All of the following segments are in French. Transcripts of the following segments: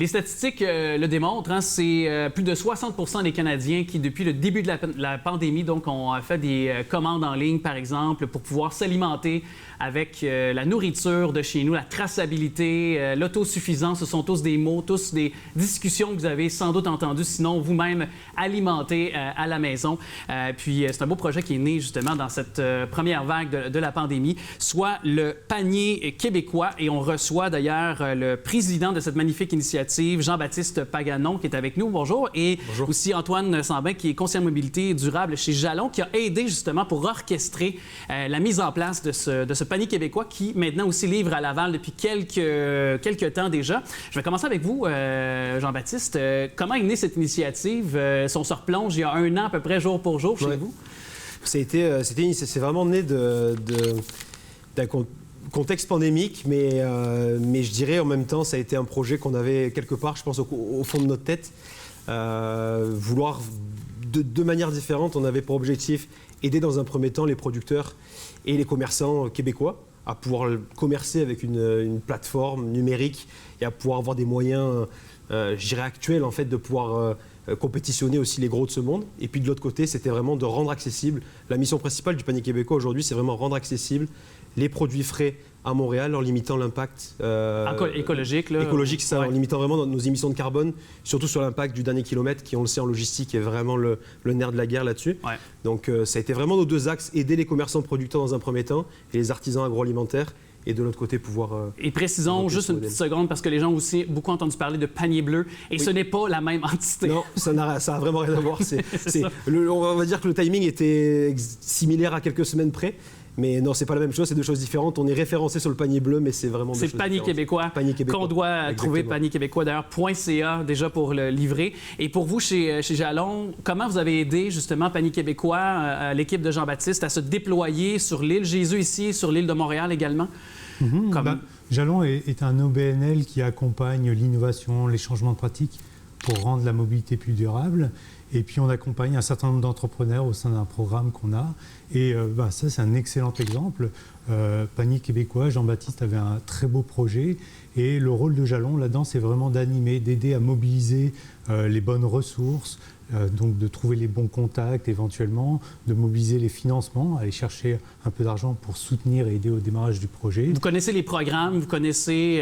Les statistiques le démontrent, hein, c'est plus de 60% des Canadiens qui, depuis le début de la pandémie, donc, ont fait des commandes en ligne, par exemple, pour pouvoir s'alimenter avec la nourriture de chez nous, la traçabilité, l'autosuffisance. Ce sont tous des mots, tous des discussions que vous avez sans doute entendues, sinon vous-même alimentées à la maison. Puis c'est un beau projet qui est né justement dans cette première vague de la pandémie, soit le panier québécois. Et on reçoit d'ailleurs le président de cette magnifique initiative, Jean-Baptiste Paganon, qui est avec nous. Bonjour. Et bonjour. Aussi Antoine Sambin, qui est conseiller en mobilité durable chez Jalon, qui a aidé justement pour orchestrer la mise en place de ce panier québécois qui maintenant aussi livre à Laval depuis quelques temps déjà. Je vais commencer avec vous, Jean-Baptiste. Comment est née cette initiative? Si on se replonge il y a un an à peu près, jour pour jour, chez vous? C'est vraiment né d'un contexte pandémique, mais je dirais en même temps, ça a été un projet qu'on avait quelque part, je pense, au fond de notre tête. Vouloir, de manière différente, on avait pour objectif aider dans un premier temps les producteurs et les commerçants québécois à pouvoir commercer avec une plateforme numérique et à pouvoir avoir des moyens, je dirais, actuels, en fait, de pouvoir compétitionner aussi les gros de ce monde. Et puis de l'autre côté, c'était vraiment de rendre accessible. La mission principale du panier québécois aujourd'hui, c'est vraiment rendre accessible les produits frais à Montréal en limitant l'impact écologique. Écologique, ça, ouais. En limitant vraiment nos émissions de carbone, surtout sur l'impact du dernier kilomètre, qui, on le sait, en logistique, est vraiment le nerf de la guerre là-dessus. Ouais. Donc ça a été vraiment nos deux axes, aider les commerçants producteurs dans un premier temps et les artisans agroalimentaires. Et de l'autre côté, pouvoir... et précisons juste une petite seconde, parce que les gens ont aussi beaucoup entendu parler de panier bleu, et oui. Ce n'est pas la même entité. Non, ça a vraiment rien à voir. On va dire que le timing était similaire à quelques semaines près, mais non, c'est pas la même chose, c'est deux choses différentes. On est référencé sur le panier bleu, mais c'est vraiment deux choses différentes. C'est Panier Québécois qu'on doit trouver, Panier Québécois, d'ailleurs, .ca déjà pour le livrer. Et pour vous, chez Jalon, comment vous avez aidé justement Panier Québécois, l'équipe de Jean-Baptiste, à se déployer sur l'île Jésus ici, sur l'île de Montréal également? Jalon est un OBNL qui accompagne l'innovation, les changements de pratiques pour rendre la mobilité plus durable. Et puis, on accompagne un certain nombre d'entrepreneurs au sein d'un programme qu'on a. Et ça, c'est un excellent exemple. Panier Québécois, Jean-Baptiste avait un très beau projet. Et le rôle de Jalon, là-dedans, c'est vraiment d'animer, d'aider à mobiliser les bonnes ressources, donc de trouver les bons contacts éventuellement, de mobiliser les financements, aller chercher un peu d'argent pour soutenir et aider au démarrage du projet. Vous connaissez les programmes, vous connaissez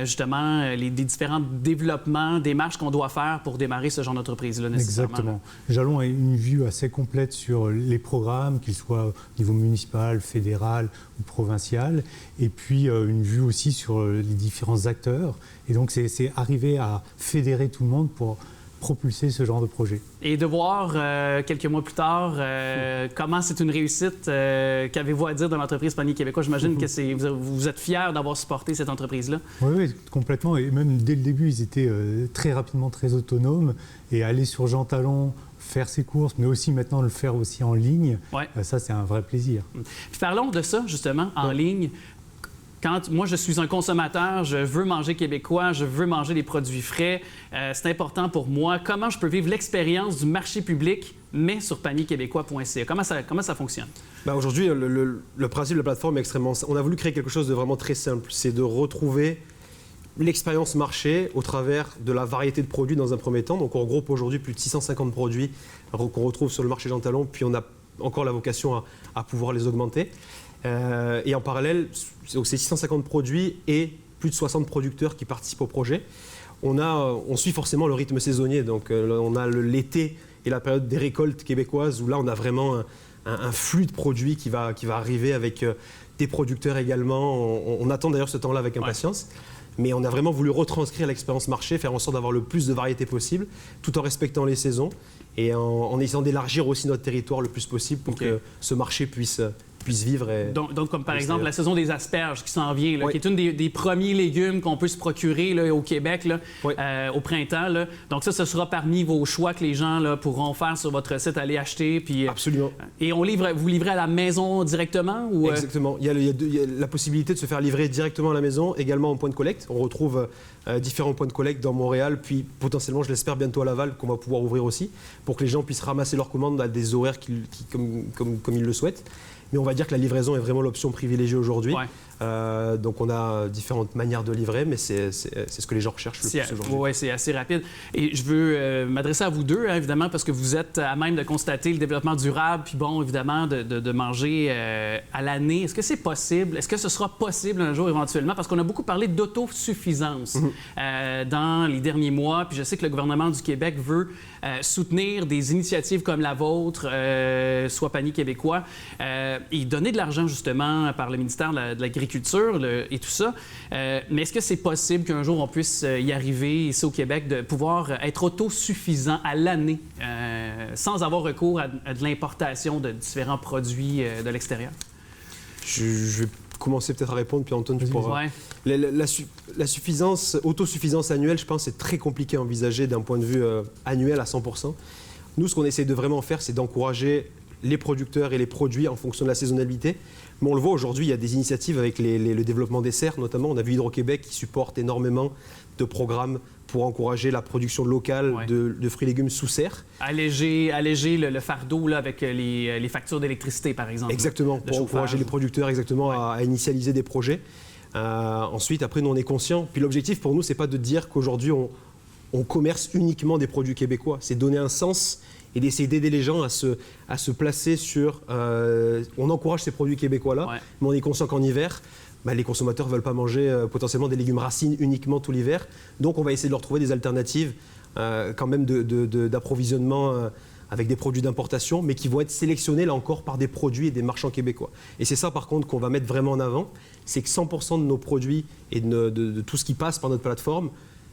justement les différents développements, démarches qu'on doit faire pour démarrer ce genre d'entreprise-là nécessairement. Exactement. Jalon a une vue assez complète sur les programmes, qu'ils soient au niveau municipal, fédéral ou provincial, et puis une vue aussi sur les différents acteurs. Et donc c'est arriver à fédérer tout le monde pour propulser ce genre de projet. Et de voir quelques mois plus tard comment c'est une réussite, qu'avez-vous à dire de l'entreprise Panier Québécois? J'imagine que vous êtes fiers d'avoir supporté cette entreprise-là. Oui, complètement. Et même dès le début, ils étaient très rapidement très autonomes. Et aller sur Jean Talon, faire ses courses, mais aussi maintenant le faire aussi en ligne, ouais. Ça, c'est un vrai plaisir. Parlons de ça, justement, en ligne. Quand moi, je suis un consommateur, je veux manger québécois, je veux manger des produits frais, c'est important pour moi. Comment je peux vivre l'expérience du marché public, mais sur panierquébécois.ca? Comment ça fonctionne? Aujourd'hui, le principe de la plateforme est extrêmement simple. On a voulu créer quelque chose de vraiment très simple. C'est de retrouver l'expérience marché au travers de la variété de produits dans un premier temps. Donc, on regroupe aujourd'hui plus de 650 produits qu'on retrouve sur le marché Jean Talon, puis on a encore la vocation à pouvoir les augmenter. Et en parallèle, c'est 650 produits et plus de 60 producteurs qui participent au projet. On suit forcément le rythme saisonnier. Donc, on a l'été et la période des récoltes québécoises où là, on a vraiment un flux de produits qui va arriver avec des producteurs également. On attend d'ailleurs ce temps-là avec impatience. Ouais. Mais on a vraiment voulu retranscrire l'expérience marché, faire en sorte d'avoir le plus de variété possible, tout en respectant les saisons et en essayant d'élargir aussi notre territoire le plus possible pour que ce marché puisse vivre. Donc, comme par exemple la saison des asperges qui s'en vient, là, oui. Qui est une des premiers légumes qu'on peut se procurer là, au Québec là, oui. Au printemps. Là. Donc ça, ce sera parmi vos choix que les gens là, pourront faire sur votre site, aller acheter. Puis, absolument. Et vous livrez à la maison directement? Ou, Exactement. Il y a la possibilité de se faire livrer directement à la maison, également en point de collecte. On retrouve différents points de collecte dans Montréal, puis potentiellement, je l'espère, bientôt à Laval, qu'on va pouvoir ouvrir aussi, pour que les gens puissent ramasser leurs commandes à des horaires comme ils le souhaitent. Mais on va dire que la livraison est vraiment l'option privilégiée aujourd'hui. Ouais. Donc on a différentes manières de livrer, mais c'est ce que les gens recherchent le plus aujourd'hui. Oui, c'est assez rapide. Et je veux m'adresser à vous deux, hein, évidemment, parce que vous êtes à même de constater le développement durable, puis bon, évidemment, de manger à l'année. Est-ce que c'est possible? Est-ce que ce sera possible un jour éventuellement? Parce qu'on a beaucoup parlé d'autosuffisance dans les derniers mois, puis je sais que le gouvernement du Québec veut soutenir des initiatives comme la vôtre, soit Panier québécois, et donner de l'argent justement par le ministère de l'Agriculture et tout ça. Mais est-ce que c'est possible qu'un jour on puisse y arriver ici au Québec de pouvoir être autosuffisant à l'année sans avoir recours à de l'importation de différents produits de l'extérieur? Je vais commencer peut-être à répondre, puis Antoine, tu pourras. Ouais. La suffisance, autosuffisance annuelle, je pense, c'est très compliqué à envisager d'un point de vue annuel à 100%. Nous, ce qu'on essaie de vraiment faire, c'est d'encourager les producteurs et les produits en fonction de la saisonnalité. Mais on le voit aujourd'hui, il y a des initiatives avec le développement des serres, notamment. On a vu Hydro-Québec qui supporte énormément de programmes pour encourager la production locale de fruits et légumes sous serre. Alléger le fardeau là, avec les factures d'électricité, par exemple. Exactement, pour encourager les producteurs à initialiser des projets. Ensuite, après, nous, on est conscients. Puis l'objectif pour nous, c'est pas de dire qu'aujourd'hui, on commerce uniquement des produits québécois. C'est donner un sens et d'essayer d'aider les gens à se placer sur... on encourage ces produits québécois-là, mais on est conscient qu'en hiver, les consommateurs ne veulent pas manger potentiellement des légumes racines uniquement tout l'hiver. Donc, on va essayer de leur trouver des alternatives quand même d'approvisionnement avec des produits d'importation, mais qui vont être sélectionnés, là encore, par des produits et des marchands québécois. Et c'est ça, par contre, qu'on va mettre vraiment en avant, c'est que 100% de nos produits et de tout ce qui passe par notre plateforme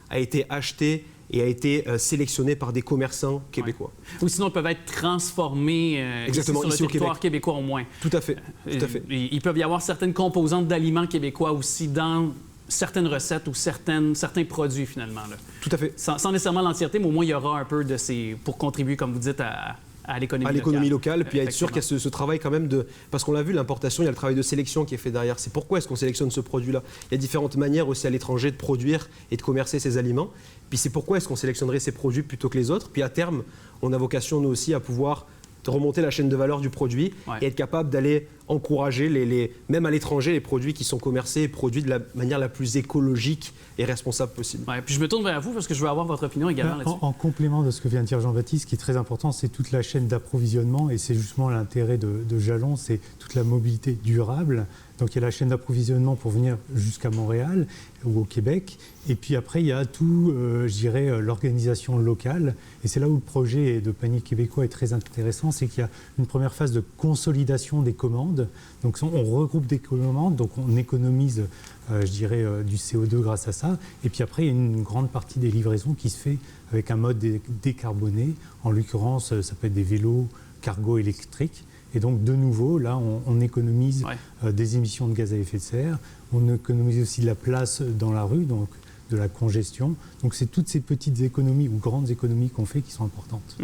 a été acheté et a été sélectionné par des commerçants québécois. Ou sinon, ils peuvent être transformés exactement, ici sur le territoire québécois au moins. Tout à fait. Tout à fait. Il peut y avoir certaines composantes d'aliments québécois aussi dans certaines recettes ou certains produits, finalement. Là. Tout à fait. Sans nécessairement l'entièreté, mais au moins, il y aura un peu de ces... pour contribuer, comme vous dites, à l'économie locale. Puis à être sûr qu'il y a ce travail quand même de... Parce qu'on l'a vu, l'importation, il y a le travail de sélection qui est fait derrière. C'est pourquoi est-ce qu'on sélectionne ce produit-là. Il y a différentes manières aussi à l'étranger de produire et de commercer ces aliments. Puis c'est pourquoi est-ce qu'on sélectionnerait ces produits plutôt que les autres. Puis à terme, on a vocation, nous aussi, à pouvoir remonter la chaîne de valeur du produit et être capable d'aller encourager, même à l'étranger, les produits qui sont commercés et produits de la manière la plus écologique et responsable possible. Ouais, puis je me tourne vers vous parce que je veux avoir votre opinion également là-dessus. En complément de ce que vient de dire Jean-Baptiste, ce qui est très important, c'est toute la chaîne d'approvisionnement et c'est justement l'intérêt de Jalon, c'est toute la mobilité durable. Donc il y a la chaîne d'approvisionnement pour venir jusqu'à Montréal ou au Québec. Et puis après, il y a tout, je dirais, l'organisation locale. Et c'est là où le projet de Panier québécois est très intéressant, c'est qu'il y a une première phase de consolidation des commandes. Donc on regroupe des commandes, donc on économise, je dirais, du CO2 grâce à ça. Et puis après, il y a une grande partie des livraisons qui se fait avec un mode décarboné. En l'occurrence, ça peut être des vélos cargo électriques. Et donc, de nouveau, là, on économise des émissions de gaz à effet de serre. On économise aussi de la place dans la rue, donc de la congestion. Donc, c'est toutes ces petites économies ou grandes économies qu'on fait qui sont importantes.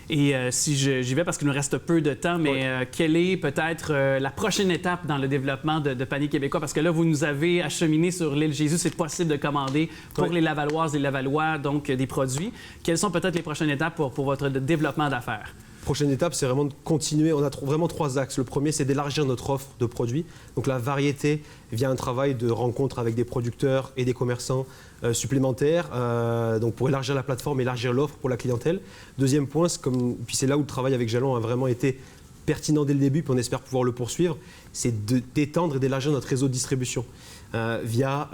Et si j'y vais, parce qu'il nous reste peu de temps, mais quelle est peut-être la prochaine étape dans le développement de Panier québécois? Parce que là, vous nous avez acheminé sur l'île Jésus. C'est possible de commander pour les Lavalloises et les Lavallois, donc des produits. Quelles sont peut-être les prochaines étapes pour votre développement d'affaires? Prochaine étape, c'est vraiment de continuer. On a vraiment 3 axes. Le premier, c'est d'élargir notre offre de produits. Donc la variété via un travail de rencontre avec des producteurs et des commerçants supplémentaires, donc pour élargir la plateforme, élargir l'offre pour la clientèle. Deuxième point, puis c'est là où le travail avec Jalon a vraiment été pertinent dès le début, puis on espère pouvoir le poursuivre, c'est d'étendre et d'élargir notre réseau de distribution via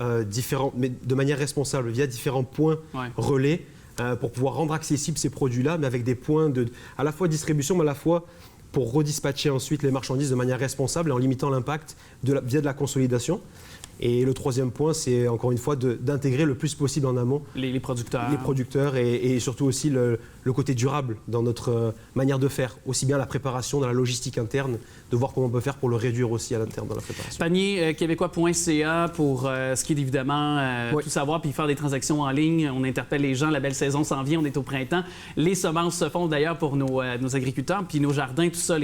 mais de manière responsable, via différents points relais, pour pouvoir rendre accessibles ces produits-là, mais avec des points à la fois de distribution, mais à la fois pour redispatcher ensuite les marchandises de manière responsable et en limitant l'impact via de la consolidation. Et le troisième point, c'est encore une fois d'intégrer le plus possible en amont les producteurs. Les producteurs et surtout aussi le côté durable dans notre manière de faire, aussi bien la préparation dans la logistique interne, de voir comment on peut faire pour le réduire aussi à l'interne dans la préparation. Panierquébécois.ca pour ce qui est évidemment tout savoir puis faire des transactions en ligne. On interpelle les gens, la belle saison s'en vient, on est au printemps. Les semences se font d'ailleurs pour nos agriculteurs, puis nos jardins, tout ça.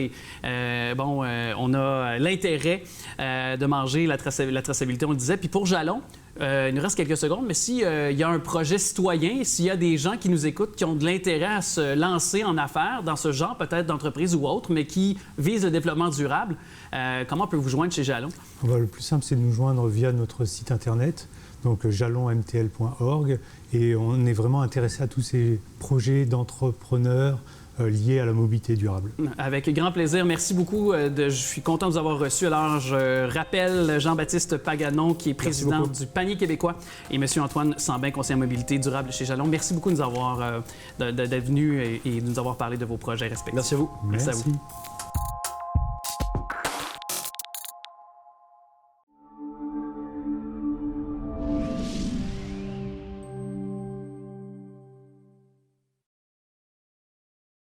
On a l'intérêt de manger la traçabilité, on le disait. Puis pour Jalon, il nous reste quelques secondes, mais s'il y a un projet citoyen, s'il y a des gens qui nous écoutent, qui ont de l'intérêt à se lancer en affaires dans ce genre peut-être d'entreprise ou autre, mais qui visent le développement durable, comment on peut vous joindre chez Jalon? Le plus simple, c'est de nous joindre via notre site internet, donc jalonmtl.org, et on est vraiment intéressé à tous ces projets d'entrepreneurs liés à la mobilité durable. Avec grand plaisir. Merci beaucoup. Je suis content de vous avoir reçu. Alors, je rappelle Jean-Baptiste Paganon, qui est président du Panier québécois, et M. Antoine Sambin, conseiller en mobilité durable chez Jalon. Merci beaucoup de nous avoir d'être venu et de nous avoir parlé de vos projets respectifs. Merci à vous. Merci. À vous.